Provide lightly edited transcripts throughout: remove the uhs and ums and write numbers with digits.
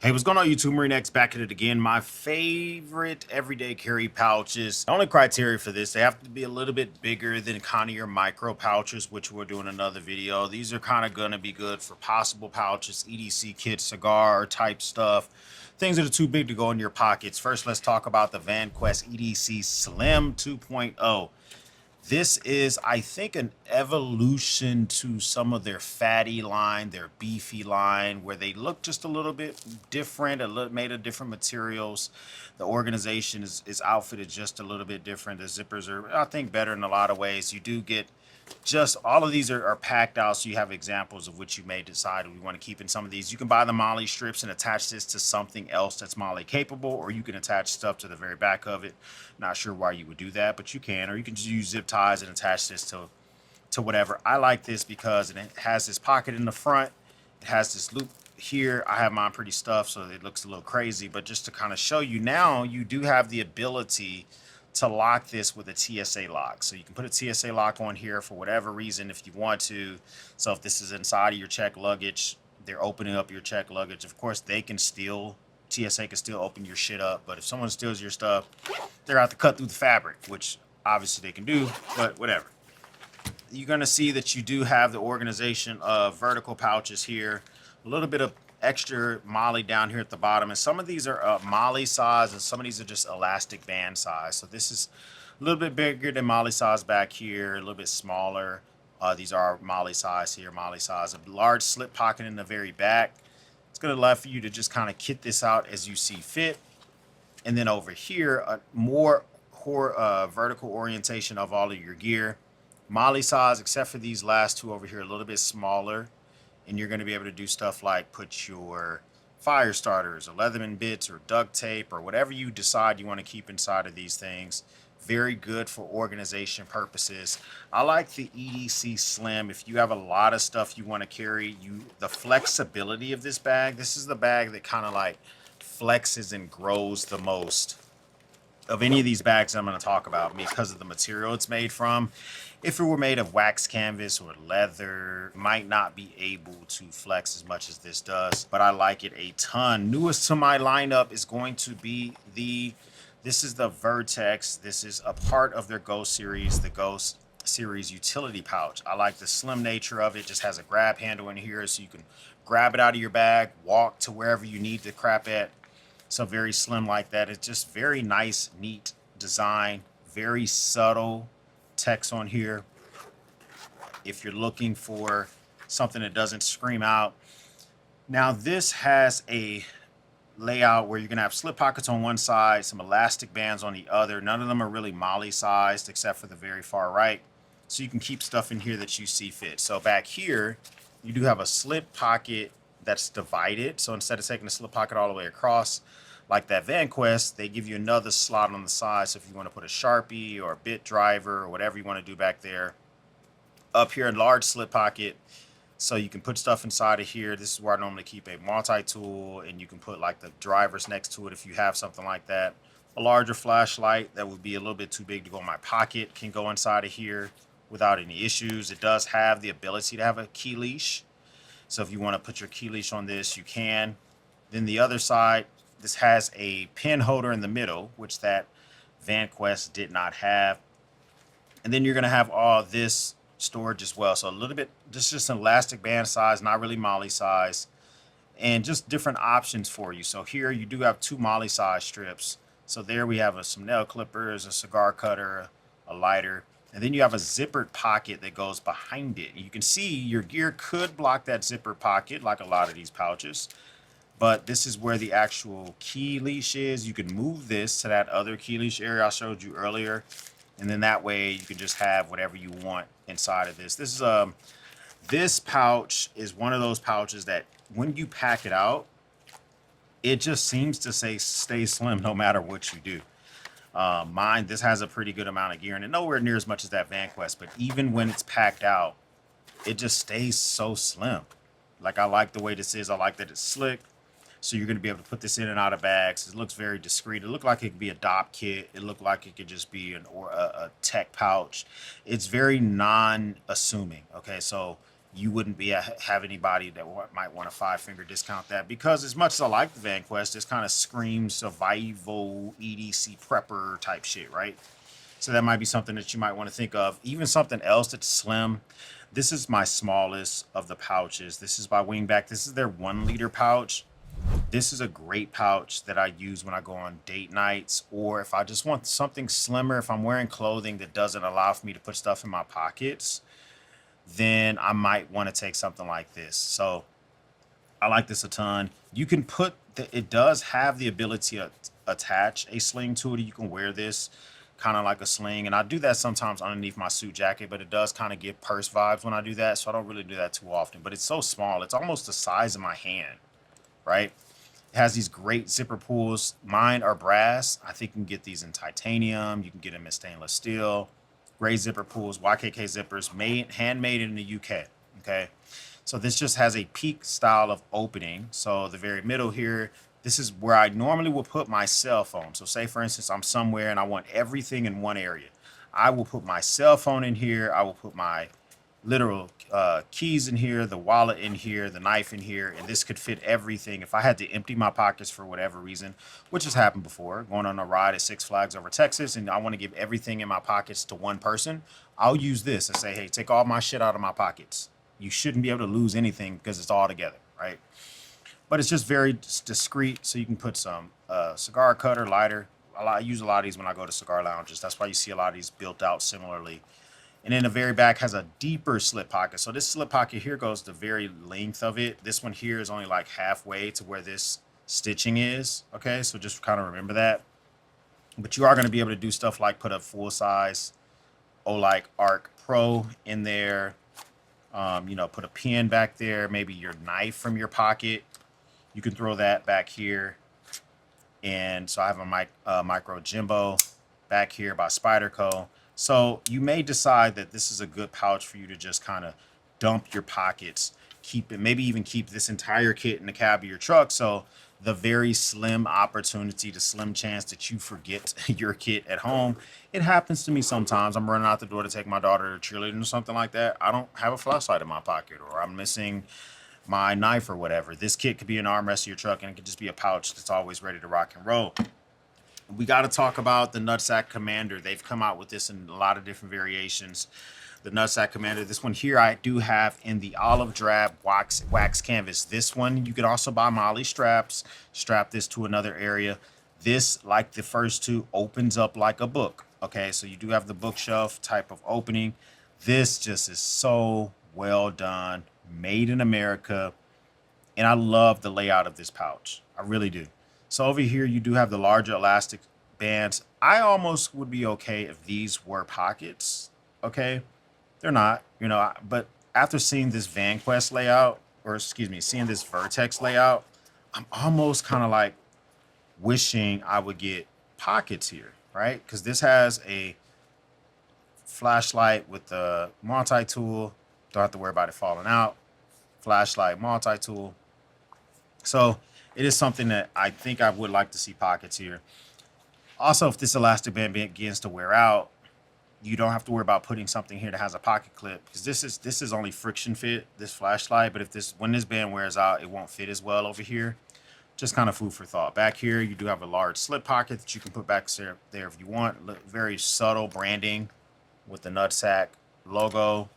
Hey, what's going on YouTube? MarineX back at it again. My favorite everyday carry pouches. The only criteria for this, they have to be a little bit bigger than kind of your micro pouches, which we're doing another video. These are kind of going to be good for possible pouches, EDC kit, cigar type stuff. Things that are too big to go in your pockets. First, let's talk about the Vanquest EDC Slim 2.0. This is, I think, an evolution to some of their fatty line, their beefy line, where they look just a little bit different, made of different materials. The organization is outfitted just a little bit different. The zippers are, I think, better in a lot of ways. You do get just all of these are packed out, so you have examples of which you may decide we want to keep in some of these. You can buy the molly strips and attach this to something else that's molly capable, or you can attach stuff to the very back of it. Not sure why you would do that, but you can. Or you can just use zip ties and attach this to whatever. I like this because it has this pocket in the front. It has this loop here. I have mine pretty stuffed, so it looks a little crazy, but just to kind of show you, now you do have the ability to lock this with a TSA lock. So you can put a TSA lock on here for whatever reason if you want to. So if this is inside of your checked luggage, they're opening up your checked luggage. Of course, they can steal, TSA can still open your shit up, but if someone steals your stuff, they're out to cut through the fabric, which obviously they can do, but whatever. You're gonna see that you do have the organization of vertical pouches here, a little bit of extra molly down here at the bottom, and some of these are molly size and some of these are just elastic band size. So this is a little bit bigger than molly size back here, a little bit smaller. These are molly size here, molly size. A large slip pocket in the very back. It's going to allow for you to just kind of kit this out as you see fit. And then over here, a more vertical orientation of all of your gear. Molly size, except for these last two over here, a little bit smaller. And you're going to be able to do stuff like put your fire starters or Leatherman bits or duct tape or whatever you decide you want to keep inside of these things. Very good for organization purposes. I like the EDC Slim. If you have a lot of stuff you want to carry, the flexibility of this bag, this is the bag that kind of like flexes and grows the most of any of these bags I'm going to talk about because of the material it's made from. If it were made of wax canvas or leather, it might not be able to flex as much as this does, but I like it a ton. Newest to my lineup is going to be this is the Vertx. This is a part of their Ghost series, the Ghost series utility pouch. I like the slim nature of it. Just has a grab handle in here so you can grab it out of your bag, walk to wherever you need to crap at. So very slim like that. It's just very nice, neat design, very subtle text on here. If you're looking for something that doesn't scream out. Now this has a layout where you're gonna have slip pockets on one side, some elastic bands on the other. None of them are really molly sized except for the very far right. So you can keep stuff in here that you see fit. So back here, you do have a slip pocket that's divided. So instead of taking the slip pocket all the way across, like that Vanquest, they give you another slot on the side. So if you want to put a Sharpie or a bit driver or whatever you want to do back there. Up here, a large slip pocket. So you can put stuff inside of here. This is where I normally keep a multi-tool, and you can put like the drivers next to it if you have something like that. A larger flashlight that would be a little bit too big to go in my pocket can go inside of here without any issues. It does have the ability to have a key leash. So if you want to put your key leash on this, you can. Then the other side, this has a pin holder in the middle, which that Vanquest did not have. And then you're going to have all this storage as well. So a little bit, just an elastic band size, not really molly size, and just different options for you. So here you do have two molly size strips. So there we have some nail clippers, a cigar cutter, a lighter. And then you have a zippered pocket that goes behind it. You can see your gear could block that zipper pocket like a lot of these pouches. But this is where the actual key leash is. You can move this to that other key leash area I showed you earlier. And then that way you can just have whatever you want inside of this. This pouch is one of those pouches that when you pack it out, it just seems to say stay slim no matter what you do. This has a pretty good amount of gear in it, nowhere near as much as that Vanquest, but even when it's packed out, it just stays so slim. Like, I like the way this is. I like that it's slick. So you're going to be able to put this in and out of bags. It looks very discreet. It looked like it could be a DOP kit. It looked like it could just be a tech pouch. It's very non-assuming. Okay, so you wouldn't be have anybody that might want a 5-finger discount that, because as much as I like the Vanquest, this kind of screams survival EDC prepper type shit, right? So that might be something that you might want to think of. Even something else that's slim. This is my smallest of the pouches. This is by Wingback. This is their 1 liter pouch. This is a great pouch that I use when I go on date nights, or if I just want something slimmer, if I'm wearing clothing that doesn't allow for me to put stuff in my pockets, then I might want to take something like this. So I like this a ton. You can put, it does have the ability to attach a sling to it. You can wear this kind of like a sling, and I do that sometimes underneath my suit jacket, but it does kind of give purse vibes when I do that, so I don't really do that too often. But it's so small, it's almost the size of my hand, right? It has these great zipper pulls. Mine are brass. I think you can get these in titanium. You can get them in stainless steel. Great zipper pulls, YKK zippers, handmade in the UK. Okay, so this just has a peak style of opening. So the very middle here, this is where I normally will put my cell phone. So say for instance, I'm somewhere and I want everything in one area. I will put my cell phone in here. I will put my literal keys in here, the wallet in here, the knife in here, and this could fit everything. If I had to empty my pockets for whatever reason, which has happened before, going on a ride at Six Flags over Texas, and I want to give everything in my pockets to one person, I'll use this and say, hey, take all my shit out of my pockets. You shouldn't be able to lose anything because it's all together, right? But it's just very discreet, so you can put some cigar cutter, lighter. I use a lot of these when I go to cigar lounges. That's why you see a lot of these built out similarly. And then the very back has a deeper slip pocket. So this slip pocket here goes the very length of it. This one here is only like halfway to where this stitching is. Okay, so just kind of remember that. But you are going to be able to do stuff like put a full size Olight Arc Pro in there. You know, put a pen back there, maybe your knife from your pocket. You can throw that back here. And so I have a micro Jimbo back here by Spyderco. So you may decide that this is a good pouch for you to just kind of dump your pockets, keep it, maybe even keep this entire kit in the cab of your truck. So the very slim opportunity, the slim chance that you forget your kit at home. It happens to me sometimes. I'm running out the door to take my daughter to cheerleading or something like that. I don't have a flashlight in my pocket, or I'm missing my knife or whatever. This kit could be an armrest of your truck, and it could just be a pouch that's always ready to rock and roll. We got to talk about the Nutsack Commander. They've come out with this in a lot of different variations. The Nutsack Commander, this one here I do have in the olive drab wax canvas. This one you could also buy Molly straps, strap this to another area. This, like the first two, opens up like a book. Okay, so you do have the bookshelf type of opening. This just is so well done, made in America, and I love the layout of this pouch. I really do. So over here, you do have the larger elastic bands. I almost would be okay if these were pockets, okay? They're not, you know, but after seeing this Vanquest layout, or excuse me, seeing this Vertx layout, I'm almost kind of like wishing I would get pockets here, right? Because this has a flashlight with the multi-tool. Don't have to worry about it falling out. Flashlight, multi-tool. So it is something that I think I would like to see pockets here. Also, if this elastic band begins to wear out, you don't have to worry about putting something here that has a pocket clip, because this is only friction fit, this flashlight. But if when this band wears out, it won't fit as well over here. Just kind of food for thought. Back here, you do have a large slip pocket that you can put back there if you want. Very subtle branding with the Nutsack logo.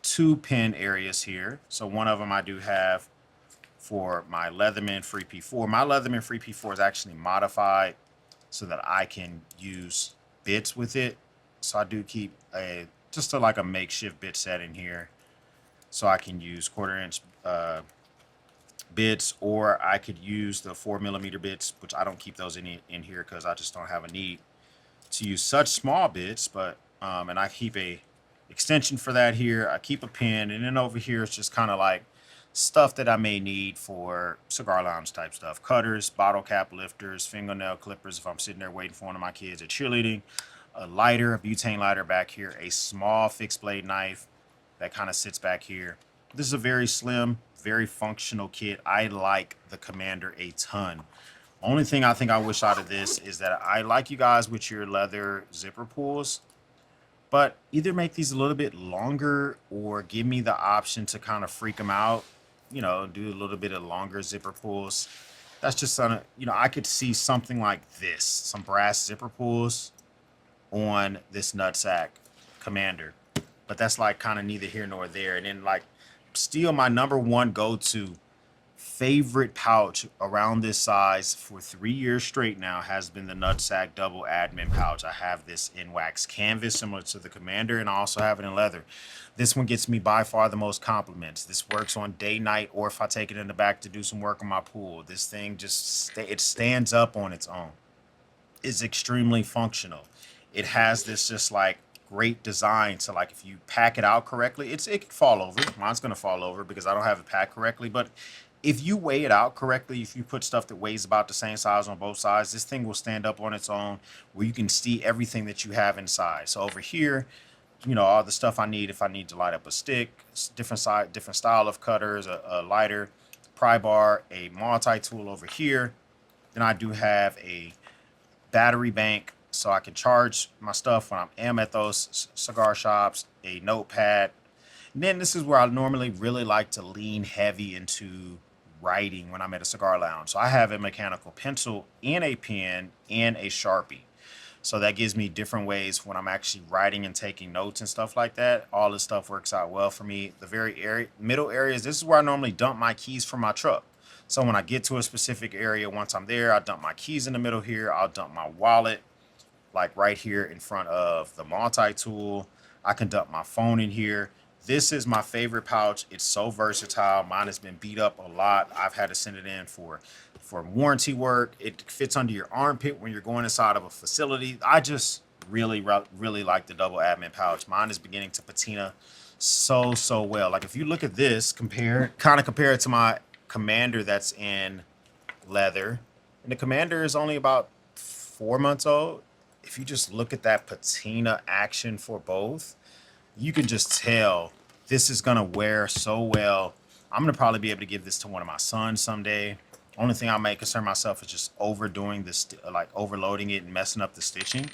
2 pin areas here. So one of them I do have for my Leatherman Free P4. My Leatherman Free P4 is actually modified so that I can use bits with it. So I do keep just like a makeshift bit set in here, so I can use 1/4 inch bits, or I could use the 4mm bits, which I don't keep those in here because I just don't have a need to use such small bits. But and I keep a extension for that here. I keep a pin, and then over here it's just kind of like stuff that I may need for cigar lounge type stuff. Cutters, bottle cap lifters, fingernail clippers if I'm sitting there waiting for one of my kids at cheerleading. A lighter, a butane lighter back here. A small fixed blade knife that kind of sits back here. This is a very slim, very functional kit. I like the Commander a ton. Only thing I think I wish out of this is that I like you guys with your leather zipper pulls, But either make these a little bit longer or give me the option to kind of freak them out, you know, do a little bit of longer zipper pulls. That's just you know, I could see something like this, some brass zipper pulls on this Nutsack Commander. But that's like kind of neither here nor there. And then like still my number one go-to favorite pouch around this size for 3 years straight now has been the Nutsack double admin pouch. I have this in wax canvas similar to the Commander, and I also have it in leather. This one gets me by far the most compliments. This works on day, night, or if I take it in the back to do some work on my pool. This thing just it stands up on its own. It's extremely functional. It has this just like great design. So like if you pack it out correctly, it can fall over. Mine's gonna fall over because I don't have it packed correctly. But if you weigh it out correctly, if you put stuff that weighs about the same size on both sides, this thing will stand up on its own where you can see everything that you have inside. So over here, you know, all the stuff I need if I need to light up a stick, different style of cutters, a lighter, pry bar, a multi-tool over here. Then I do have a battery bank so I can charge my stuff when I am at those cigar shops, a notepad. And then this is where I normally really like to lean heavy into writing when I'm at a cigar lounge. So I have a mechanical pencil and a pen and a Sharpie. So that gives me different ways when I'm actually writing and taking notes and stuff like that. All this stuff works out well for me. The very middle areas, this is where I normally dump my keys from my truck. So when I get to a specific area, once I'm there, I dump my keys in the middle here. I'll dump my wallet like right here in front of the multi-tool. I can dump my phone in here. This is my favorite pouch. It's so versatile. Mine has been beat up a lot. I've had to send it in for warranty work. It fits under your armpit when you're going inside of a facility. I just really like the double admin pouch. Mine is beginning to patina so well. Like if you look at this, compare it to my Commander that's in leather. And the Commander is only about 4 months old. If you just look at that patina action for both, you can just tell this is gonna wear so well. I'm gonna probably be able to give this to one of my sons someday. Only thing I may concern myself is just overdoing this, like overloading it and messing up the stitching.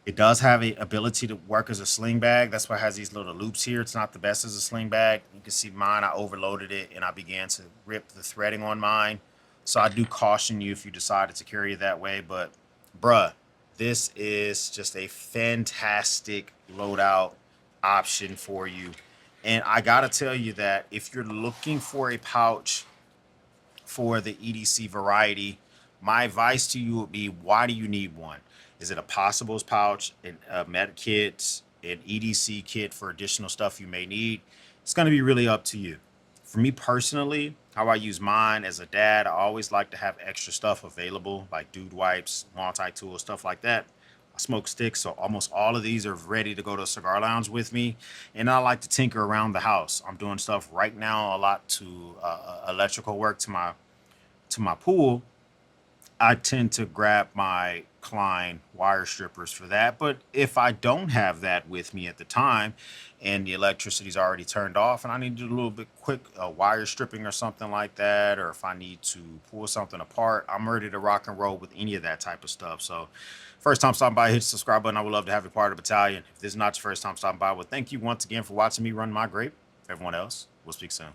It does have a ability to work as a sling bag. That's why it has these little loops here. It's not the best as a sling bag. You can see mine, I overloaded it and I began to rip the threading on mine. So I do caution you if you decided to carry it that way, but bruh, this is just a fantastic loadout option for you. And I gotta tell you that if you're looking for a pouch for the EDC variety, my advice to you would be, why do you need one? Is it a possibles pouch, a med kit, an EDC kit for additional stuff you may need? It's going to be really up to you. For me personally, how I use mine as a dad, I always like to have extra stuff available, like dude wipes, multi-tool, stuff like that. I smoke sticks, so almost all of these are ready to go to a cigar lounge with me. And I like to tinker around the house. I'm doing stuff right now a lot to electrical work to my pool. I tend to grab my Klein wire strippers for that. But if I don't have that with me at the time and the electricity's already turned off and I need to do a little bit quick wire stripping or something like that, or if I need to pull something apart, I'm ready to rock and roll with any of that type of stuff. So first time stopping by, hit the subscribe button. I would love to have you part of the battalion. If this is not your first time stopping by, well, thank you once again for watching me run my grape. Everyone else, we'll speak soon.